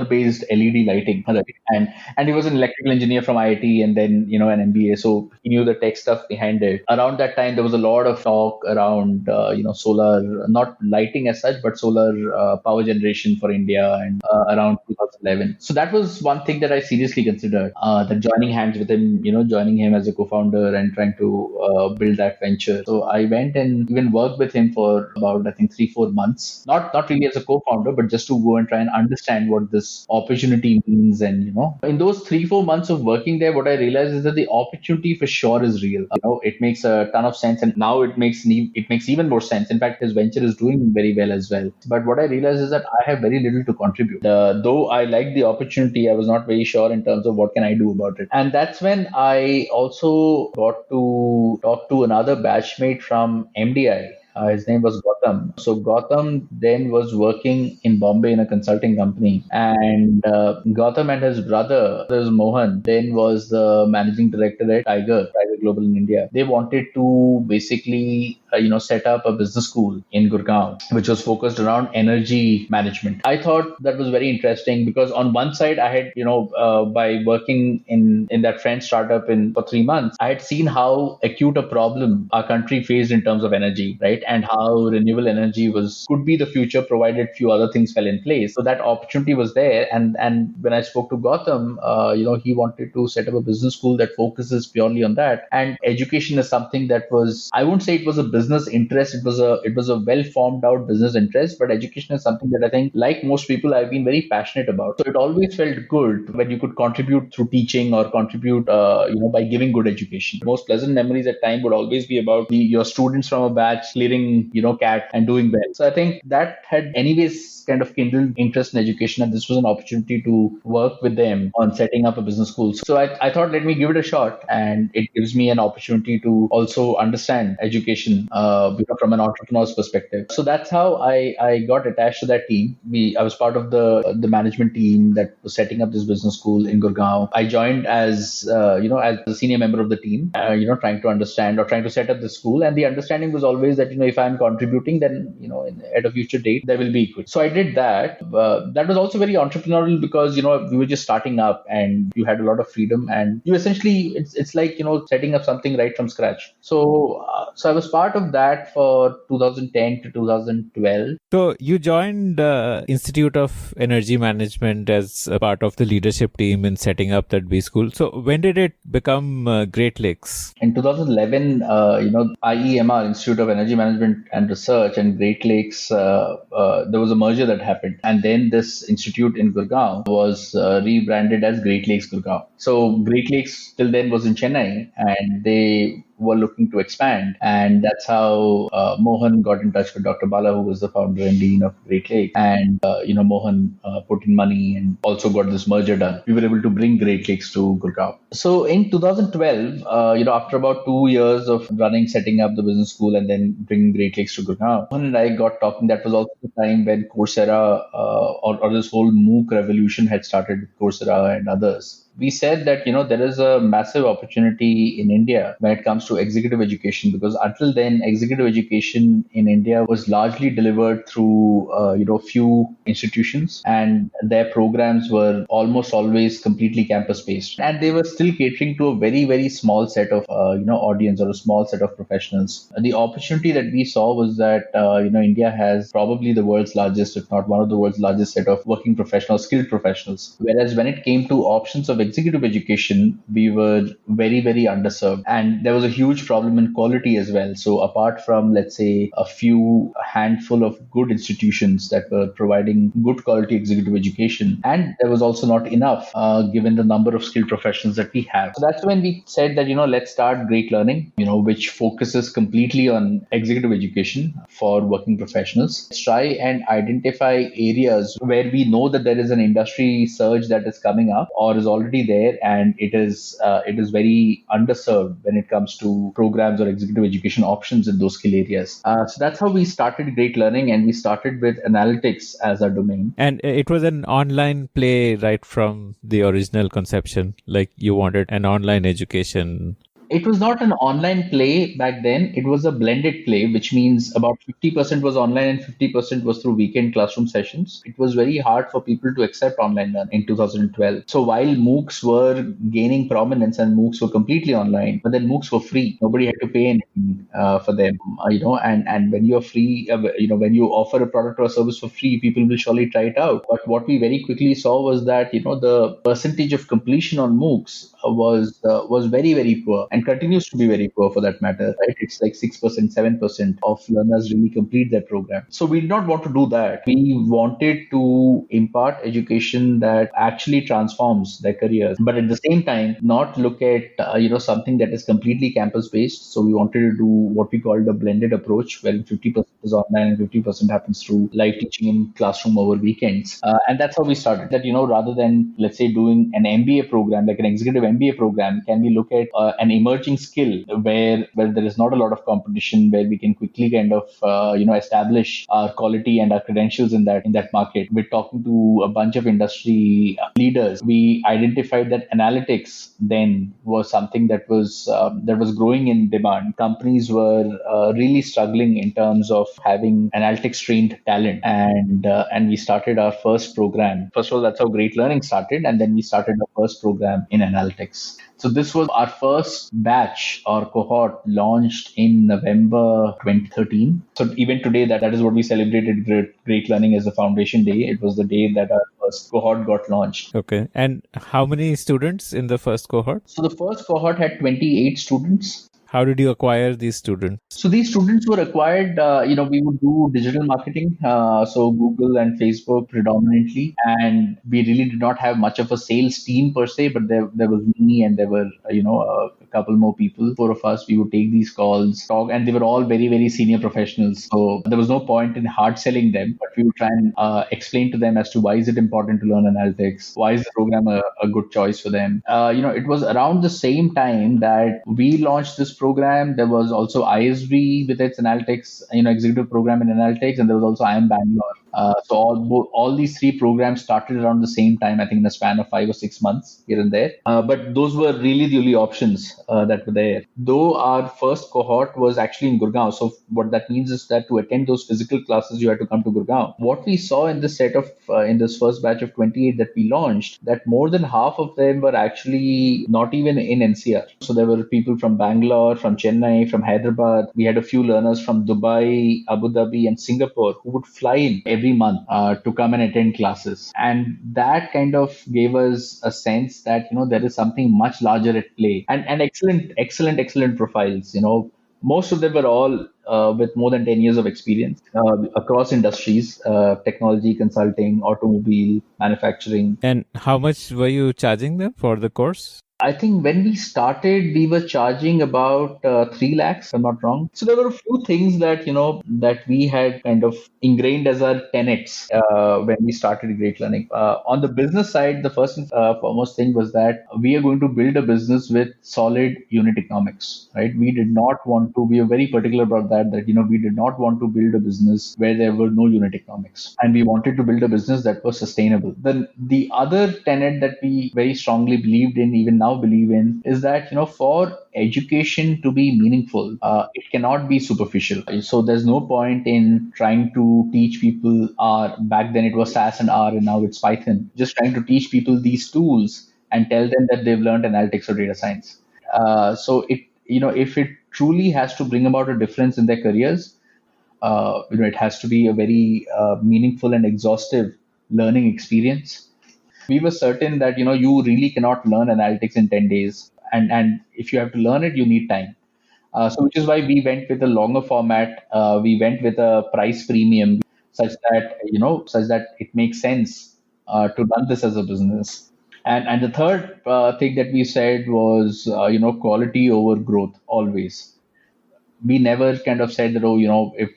based LED lighting. And he was an electrical engineer from IIT and then an MBA. So he knew the tech stuff behind it. Around that time, there was a lot of talk around solar, not lighting as such, but solar power generation for India, and around 2011. So that was one thing that I seriously considered, that joining hands with him, joining him as a co-founder and trying to build that venture. So I went and even worked with him for about, I think, 3-4 months, not really as a co-founder, but just to go and try and understand what this opportunity means. And in those 3-4 months of working there, what I realized is that the opportunity for sure is real. It makes a ton of sense, and now it makes even more sense. In fact, his venture is doing very well as well. But what I realized is that I have very little to contribute. Though I liked the opportunity, I was not very sure in terms of what can I do about it. And that's when I also got to talk to another batchmate from MDI. His name was Gautam. So Gautam then was working in Bombay in a consulting company, and Gautam and his brother, Mohan, then was the managing director at Tiger Global in India. They wanted to basically set up a business school in Gurgaon, which was focused around energy management. I thought that was very interesting because on one side I had, by working in that French startup for 3 months, I had seen how acute a problem our country faced in terms of energy, right? and how renewable energy could be the future provided few other things fell in place. So that opportunity was there. And when I spoke to Gautam, he wanted to set up a business school that focuses purely on that. And education is something that was, I wouldn't say it was a business interest. It was a well formed out business interest, but education is something that I think, like most people, I've been very passionate about. So it always felt good when you could contribute through teaching or contribute, by giving good education. The most pleasant memories at time would always be about your students from a batch clearing, CAT and doing well. So I think that had anyways kind of kindled interest in education, and this was an opportunity to work with them on setting up a business school. So I thought, let me give it a shot, and it gives me an opportunity to also understand education from an entrepreneur's perspective. So that's how I got attached to that team. I was part of the management team that was setting up this business school in Gurgaon. I joined as as the senior member of the team, trying to understand or trying to set up the school. And the understanding was always that, if I'm contributing, then, at a future date, there will be equity. So I did that. That was also very entrepreneurial because, we were just starting up and you had a lot of freedom, and you essentially, it's like, setting up something right from scratch. So I was part of that for 2010 to 2012. So you joined Institute of Energy Management as a part of the leadership team in setting up that B school. So when did it become Great Lakes? In 2011, IEMR, Institute of Energy Management and Research, and Great Lakes, there was a merger that happened. And then this institute in Gurgaon was rebranded as Great Lakes Gurgaon. So Great Lakes till then was in Chennai, and they were looking to expand. And that's how Mohan got in touch with Dr. Bala, who was the founder and dean of Great Lakes. And, Mohan put in money and also got this merger done. We were able to bring Great Lakes to Gurgaon. So in 2012, after about 2 years of setting up the business school and then bringing Great Lakes to Gurgaon, Mohan and I got talking. That was also the time when Coursera or this whole MOOC revolution had started with Coursera and others. We said that, there is a massive opportunity in India when it comes to executive education, because until then, executive education in India was largely delivered through, few institutions, and their programs were almost always completely campus-based. And they were still catering to a very, very small set of, audience or a small set of professionals. The opportunity that we saw was that, India has probably the world's largest, if not one of the world's largest set of working professionals, skilled professionals. Whereas when it came to options of executive education, we were very, very underserved. And there was a huge problem in quality as well. So apart from, let's say, a few handful of good institutions that were providing good quality executive education, and there was also not enough given the number of skilled professionals that we have. So that's when we said that, let's start Great Learning, which focuses completely on executive education for working professionals. Let's try and identify areas where we know that there is an industry surge that is coming up or is already there, and it is very underserved when it comes to programs or executive education options in those skill areas. So that's how we started Great Learning, and we started with analytics as our domain. And it was an online play right from the original conception, like you wanted an online education. It was not an online play back then. It was a blended play, which means about 50% was online and 50% was through weekend classroom sessions. It was very hard for people to accept online learning in 2012. So while MOOCs were gaining prominence and MOOCs were completely online, but then MOOCs were free. Nobody had to pay anything for them, and when you're free, when you offer a product or a service for free, people will surely try it out. But what we very quickly saw was that, the percentage of completion on MOOCs was very, very poor, and continues to be very poor for that matter, right? It's like 6%, 7% of learners really complete their program. So we did not want to do that. We wanted to impart education that actually transforms their careers, but at the same time, not look at, something that is completely campus-based. So we wanted to do what we called a blended approach, where 50% is online and 50% happens through live teaching in classroom over weekends. And that's how we started. That, rather than, let's say, doing an MBA program, like an executive MBA program, can we look at an emerging skill where there is not a lot of competition, where we can quickly kind of establish our quality and our credentials in that market. We're talking to a bunch of industry leaders. We identified that analytics then was something that was growing in demand. Companies were really struggling in terms of having analytics trained talent, and we started our first program. First of all, that's how Great Learning started, and then we started our first program in analytics. So this was our first batch or cohort launched in November 2013. So even today, that is what we celebrated Great Learning as the foundation day. It was the day that our first cohort got launched. Okay. And how many students in the first cohort? So the first cohort had 28 students. How did you acquire these students? So these students were acquired, we would do digital marketing, so Google and Facebook predominantly, and we really did not have much of a sales team per se, but there was me and there were, a couple more people, four of us. We would take these calls, talk, and they were all very, very senior professionals. So there was no point in hard selling them, but we would try and explain to them as to why is it important to learn analytics, why is the program a good choice for them. It was around the same time that we launched this program. There was also ISB with its analytics, executive program in analytics, and there was also IIM Bangalore. So all these three programs started around the same time, I think in the span of 5 or 6 months here and there. But those were really the only options that were there. Though our first cohort was actually in Gurgaon. So what that means is that to attend those physical classes, you had to come to Gurgaon. What we saw in this set of, in this first batch of 28 that we launched, that more than half of them were actually not even in NCR. So there were people from Bangalore, from Chennai, from Hyderabad. We had a few learners from Dubai, Abu Dhabi, and Singapore who would fly in every month to come and attend classes. And that kind of gave us a sense that, there is something much larger at play, and excellent profiles. Most of them were all with more than 10 years of experience across industries, technology, consulting, automobile, manufacturing. And how much were you charging them for the course? I think when we started, we were charging about 3 lakhs, if I'm not wrong. So there were a few things that, that we had kind of ingrained as our tenets when we started Great Learning. On the business side, the first and foremost thing was that we are going to build a business with solid unit economics, right? We were very particular about that, we did not want to build a business where there were no unit economics. And we wanted to build a business that was sustainable. Then the other tenet that we very strongly believed in, even now believe in, is that for education to be meaningful, it cannot be superficial. So there's no point in trying to teach people R. Back then it was SAS and R, and now it's Python. Just trying to teach people these tools and tell them that they've learned analytics or data science. So if it truly has to bring about a difference in their careers, it has to be a very meaningful and exhaustive learning experience. We were certain that, you really cannot learn analytics in 10 days. And if you have to learn it, you need time. So which is why we went with a longer format. We went with a price premium such that it makes sense to run this as a business. And the third thing that we said was, quality over growth always. We never kind of said that, if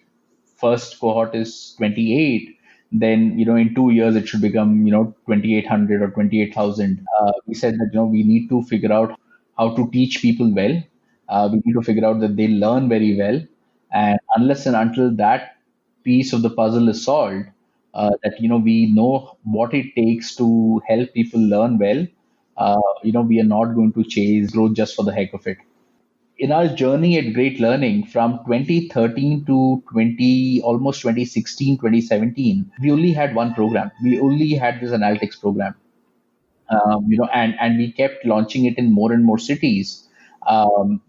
first cohort is 28, then, in 2 years, it should become, 2,800 or 28,000. We said that, we need to figure out how to teach people well. We need to figure out that they learn very well. And unless and until that piece of the puzzle is solved, that, we know what it takes to help people learn well, we are not going to chase growth just for the heck of it. In our journey at Great Learning from 2013 to almost 2016, 2017, we only had one program. We only had this analytics program, and we kept launching it in more and more cities.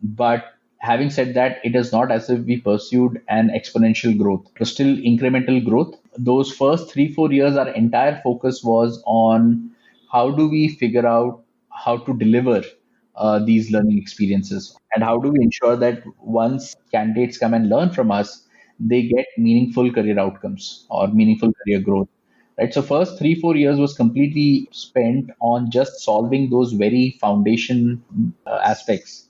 But having said that, it is not as if we pursued an exponential growth. It was still incremental growth. Those first 3-4 years, our entire focus was on how do we figure out how to deliver these learning experiences, and how do we ensure that once candidates come and learn from us, they get meaningful career outcomes or meaningful career growth, right? So first 3-4 years was completely spent on just solving those very foundation aspects.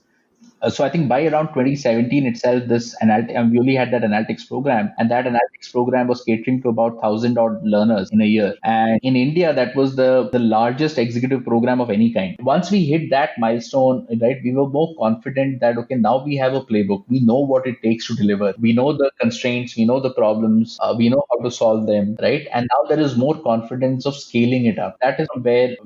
So I think by around 2017 itself, we only had that analytics program, and that analytics program was catering to about 1,000 odd learners in a year. And in India, that was the largest executive program of any kind. Once we hit that milestone, right, we were more confident that, okay, now we have a playbook. We know what it takes to deliver. We know the constraints, we know the problems, we know how to solve them, right? And now there is more confidence of scaling it up. That is where,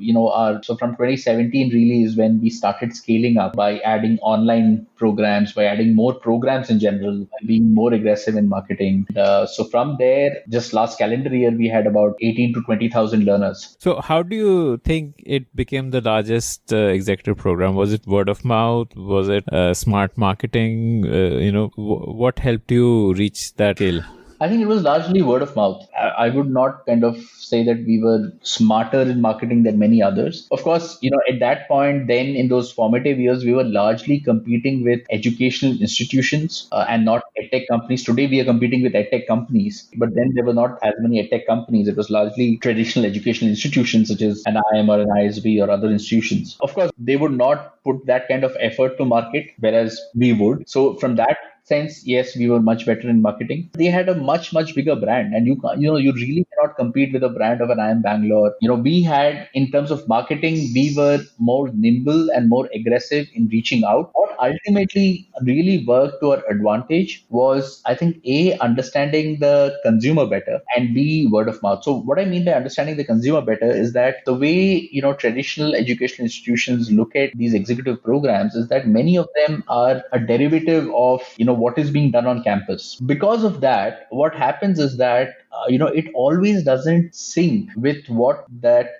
so from 2017 really is when we started scaling up by adding online online programs, by adding more programs in general, by being more aggressive in marketing. So from there, just last calendar year, we had about 18 to 20,000 learners. So how do you think it became the largest executive program? Was it word of mouth? Was it smart marketing? What helped you reach that scale? I think it was largely word of mouth. I would not kind of say that we were smarter in marketing than many others. Of course, at that point, then in those formative years, we were largely competing with educational institutions and not edtech companies. Today, we are competing with edtech companies, but then there were not as many edtech companies. It was largely traditional educational institutions such as an IIM or an ISB or other institutions. Of course, they would not put that kind of effort to market, whereas we would. So from that sense, yes, we were much better in marketing. They had a much bigger brand, and you really cannot compete with a brand of an IIM Bangalore. We had, in terms of marketing, we were more nimble and more aggressive in reaching out. What ultimately really worked to our advantage was, I think, A, understanding the consumer better, and B, word of mouth. So what I mean by understanding the consumer better is that the way traditional educational institutions look at these executive programs is that many of them are a derivative of what is being done on campus. Because of that, what happens is that it always doesn't sync with what that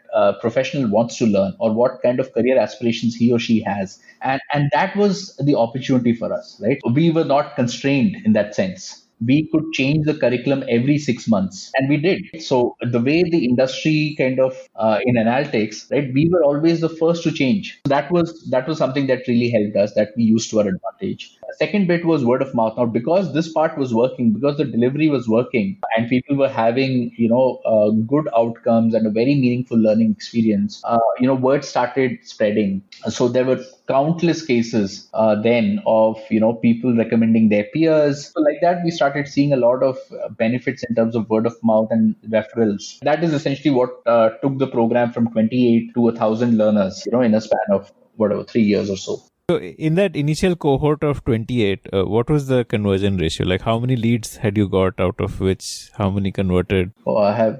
professional wants to learn or what kind of career aspirations he or she has. And that was the opportunity for us, right? We were not constrained in that sense. We could change the curriculum every 6 months, and we did. So the way the industry kind of in analytics, right, we were always the first to change. That was something that really helped us, that we used to our advantage. The second bit was word of mouth. Now, because this part was working, because the delivery was working, and people were having good outcomes and a very meaningful learning experience, word started spreading. So there were countless cases then of people recommending their peers. So like that, we started seeing a lot of benefits in terms of word of mouth and referrals. That is essentially what took the program from 28 to 1,000 learners, in a span of 3 years or so. So in that initial cohort of 28, what was the conversion ratio? Like, how many leads had you got, out of which how many converted? Oh, I have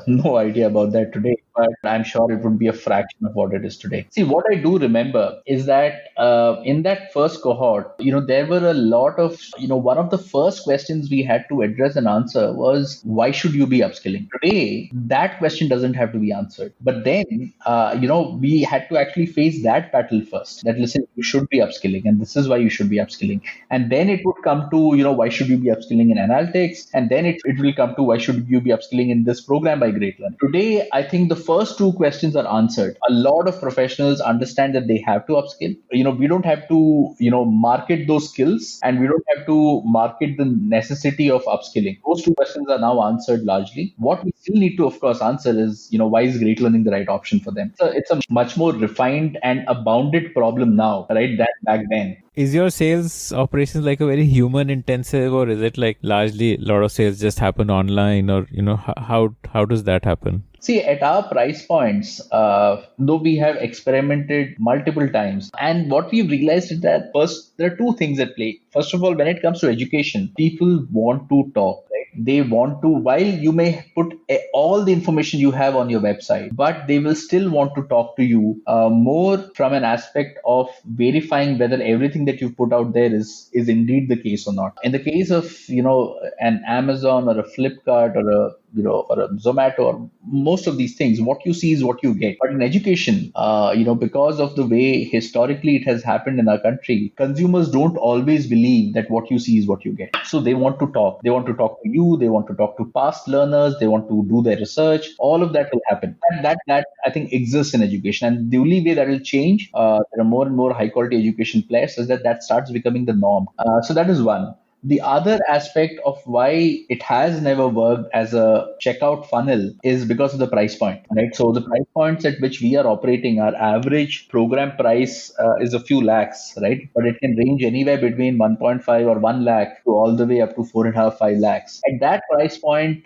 no idea about that today, but I'm sure it would be a fraction of what it is today. See, what I do remember is that in that first cohort, there were a lot of, one of the first questions we had to address and answer was, why should you be upskilling? Today, that question doesn't have to be answered. But then, we had to actually face that battle first. That, listen, you should be upskilling, and this is why you should be upskilling. And then it would come to, why should you be upskilling in analytics? And then it will come to, why should you be upskilling in this program by Great Learning? Today, I think the first two questions are answered. A lot of professionals understand that they have to upskill. We don't have to, market those skills, and we don't have to market the necessity of upskilling. Those two questions are now answered largely. What we still need to, of course, answer is, why is Great Learning the right option for them? So it's a much more refined and a bounded problem now, right, than back then. Is your sales operations like a very human intensive, or is it like largely a lot of sales just happen online, or how does that happen? See, at our price points, though we have experimented multiple times, and what we've realized is that first, there are two things at play. First of all, when it comes to education, people want to talk, right? They want to, while you may put all the information you have on your website, but they will still want to talk to you more from an aspect of verifying whether everything that you've put out there is indeed the case or not. In the case of, an Amazon or a Flipkart or a Zomato or most of these things, what you see is what you get. But in education, because of the way historically it has happened in our country, consumers don't always believe that what you see is what you get. So they want to talk. They want to talk to you. They want to talk to past learners. They want to do their research. All of that will happen. And that I think exists in education. And the only way that will change, there are more and more high quality education players, is that starts becoming the norm. So that is one. The other aspect of why it has never worked as a checkout funnel is because of the price point, right? So the price points at which we are operating, our average program price is a few lakhs, right? But it can range anywhere between 1.5 or 1 lakh to all the way up to 4.5, 5 lakhs. At that price point,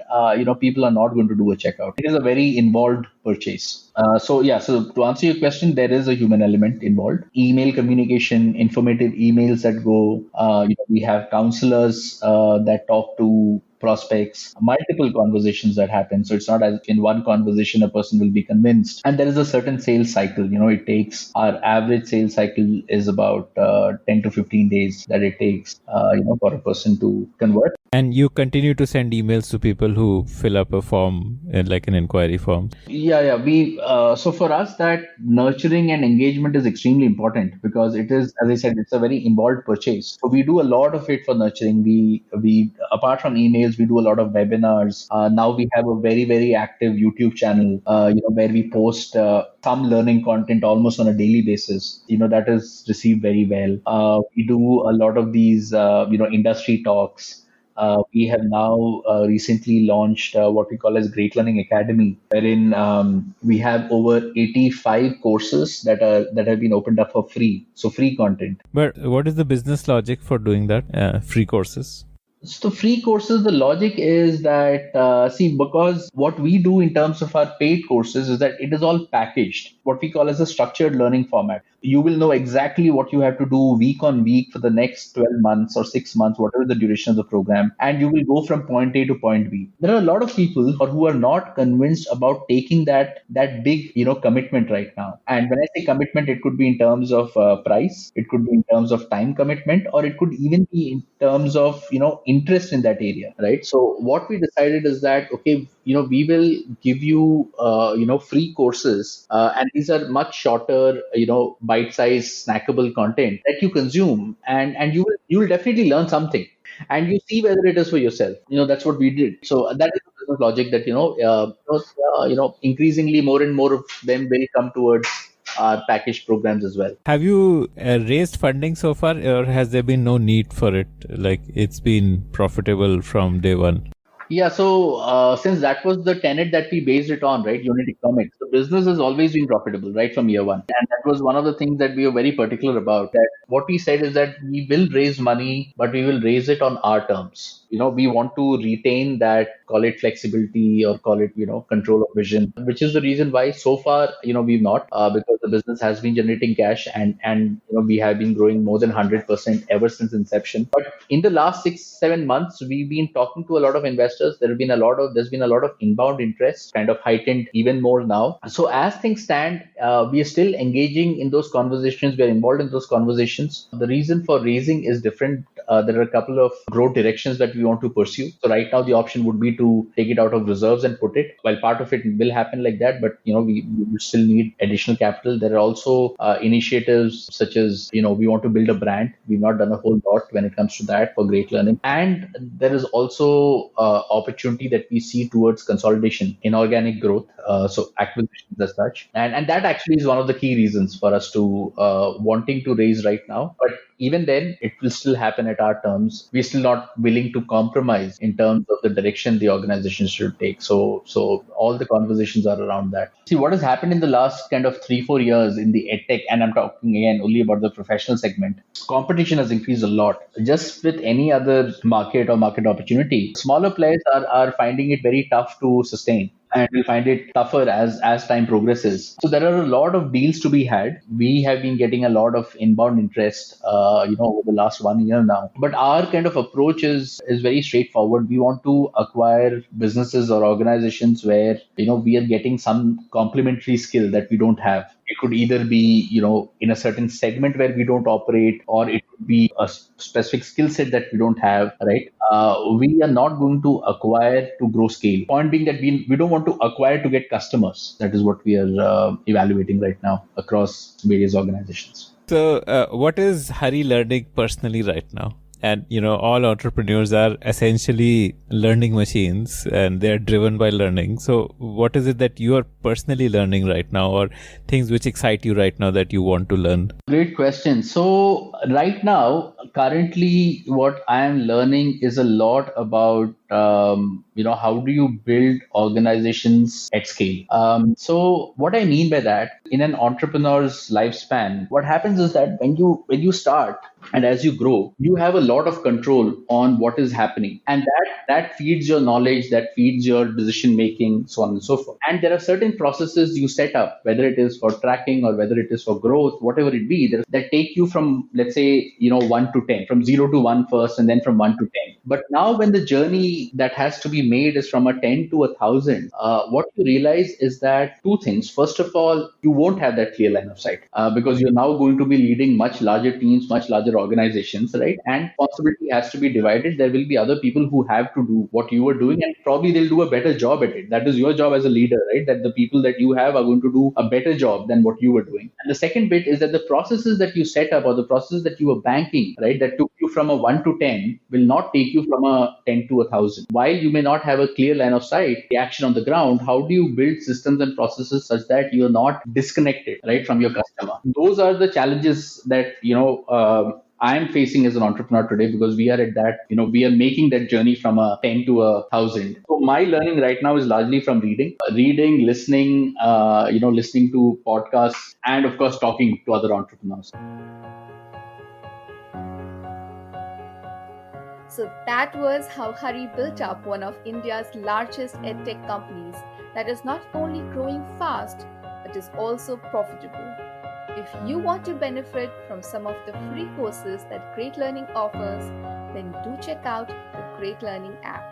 people are not going to do a checkout. It is a very involved purchase. So to answer your question, there is a human element involved. Email communication, informative emails that go, we have counselors that talk to prospects, multiple conversations that happen. So it's not as in one conversation a person will be convinced. And there is a certain sales cycle. It takes our average sales cycle is about 10 to 15 days that it takes, for a person to convert. And you continue to send emails to people who fill up a form, like an inquiry form. Yeah. So for us, that nurturing and engagement is extremely important because it is, as I said, it's a very involved purchase. So we do a lot of it for nurturing. We apart from emails, we do a lot of webinars. Now we have a very, very active YouTube channel, where we post some learning content almost on a daily basis. That is received very well. We do a lot of these, industry talks. We have now recently launched what we call as Great Learning Academy, wherein we have over 85 courses that have been opened up for free. So free content. But what is the business logic for doing that? Free courses? So free courses, the logic is that, because what we do in terms of our paid courses is that it is all packaged, what we call as a structured learning format. You will know exactly what you have to do week on week for the next 12 months or 6 months, whatever the duration of the program, and you will go from point A to point B. There are a lot of people who are not convinced about taking that big, commitment right now. And when I say commitment, it could be in terms of price, it could be in terms of time commitment, or it could even be in terms of, interest in that area, right? So what we decided is that, okay, we will give you, free courses, and these are much shorter, bite-sized snackable content that you consume, and you will definitely learn something, and you see whether it is for yourself. That's what we did. So that is the business logic that increasingly more and more of them will come towards our package programs as well. Have you raised funding so far, or has there been no need for it? Like, it's been profitable from day one? Yeah, so since that was the tenet that we based it on, right, unit economics, the business has always been profitable, right, from year one. And that was one of the things that we were very particular about. That what we said is that we will raise money, but we will raise it on our terms. We want to retain that, call it flexibility or call it, control of vision, which is the reason why so far, we've not, because the business has been generating cash and we have been growing more than 100% ever since inception. But in the last 6-7 months, we've been talking to a lot of investors. There's been a lot of inbound interest, kind of heightened even more now. So as things stand, we are still engaging in those conversations. We are involved in those conversations. The reason for raising is different. There are a couple of growth directions that we want to pursue. So right now the option would be to take it out of reserves and put it. While part of it will happen like that, but we still need additional capital. There are also initiatives such as we want to build a brand. We've not done a whole lot when it comes to that for Great Learning. And there is also opportunity that we see towards consolidation, inorganic growth, so acquisitions as such. And that actually is one of the key reasons for us to wanting to raise right now. But even then, it will still happen at our terms. We're still not willing to compromise in terms of the direction the organization should take. So all the conversations are around that. See, what has happened in the last kind of 3-4 years in the edtech, and I'm talking again only about the professional segment, competition has increased a lot. Just with any other market or market opportunity, smaller players are finding it very tough to sustain. And we'll find it tougher as time progresses. So there are a lot of deals to be had. We have been getting a lot of inbound interest, over the last 1 year now. But our kind of approach is very straightforward. We want to acquire businesses or organizations where, we are getting some complementary skill that we don't have. It could either be, in a certain segment where we don't operate, or it could be a specific skill set that we don't have, right? We are not going to acquire to grow scale. Point being that we don't want to acquire to get customers. That is what we are evaluating right now across various organizations. So what is Hari learning personally right now? And, all entrepreneurs are essentially learning machines and they're driven by learning. So what is it that you are personally learning right now, or things which excite you right now that you want to learn? Great question. So right now, currently, what I am learning is a lot about, how do you build organizations at scale? So what I mean by that, in an entrepreneur's lifespan, what happens is that when you start and as you grow, you have a lot of control on what is happening. And that feeds your knowledge, that feeds your decision making, so on and so forth. And there are certain processes you set up, whether it is for tracking or whether it is for growth, whatever it be, that take you from, let's say, 1 to 10, from 0 to 1 first, and then from 1 to 10. But now when the journey journey that has to be made is from a 10 to 1,000, what you realize is that two things. First of all, you won't have that clear line of sight because you're now going to be leading much larger teams, much larger organizations, right? And responsibility has to be divided. There will be other people who have to do what you were doing, and probably they'll do a better job at it. That is your job as a leader, right? That the people that you have are going to do a better job than what you were doing. And the second bit is that the processes that you set up or the processes that you were banking, right, that took you from a 1 to 10 will not take you from a 10 to 1,000. While you may not have a clear line of sight, the action on the ground, how do you build systems and processes such that you're not disconnected, right, from your customer? Those are the challenges that, I'm facing as an entrepreneur today, because we are at that, we are making that journey from a 10 to 1,000. So my learning right now is largely from reading, listening, listening to podcasts, and of course, talking to other entrepreneurs. So that was how Hari built up one of India's largest edtech companies that is not only growing fast, but is also profitable. If you want to benefit from some of the free courses that Great Learning offers, then do check out the Great Learning app.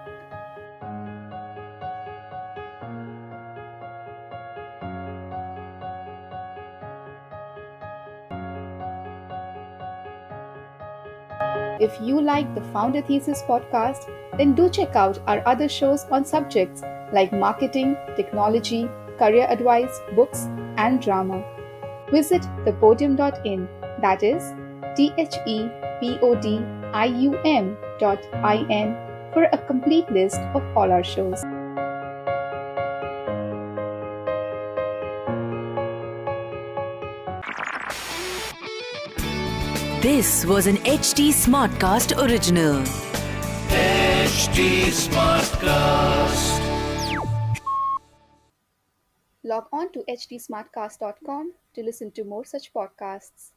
If you like the Founder Thesis podcast, then do check out our other shows on subjects like marketing, technology, career advice, books, and drama. Visit thepodium.in, that is thepodium.in, for a complete list of all our shows. This was an HT Smartcast original. HT Smartcast. Log on to htsmartcast.com to listen to more such podcasts.